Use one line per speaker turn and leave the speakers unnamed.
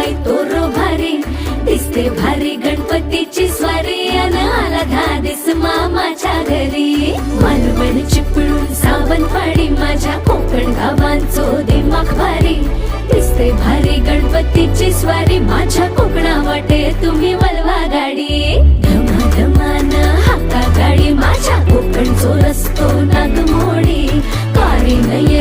बाई तोरो भारी दिसते भारी गणपतीची स्वारी अन आला धादिस मामाच्या घरी मालवण चिपळूण सावंतवाडी माझ्या कोकण गावांचो दिमाग भारी दिसते भारी गणपतीची स्वारी माझ्या कोकणा वाटे तुम्ही वलवा गाडी धमाधमान हाका गाडी माझ्या कोकणचो रस्तो नागमोडी कारी नये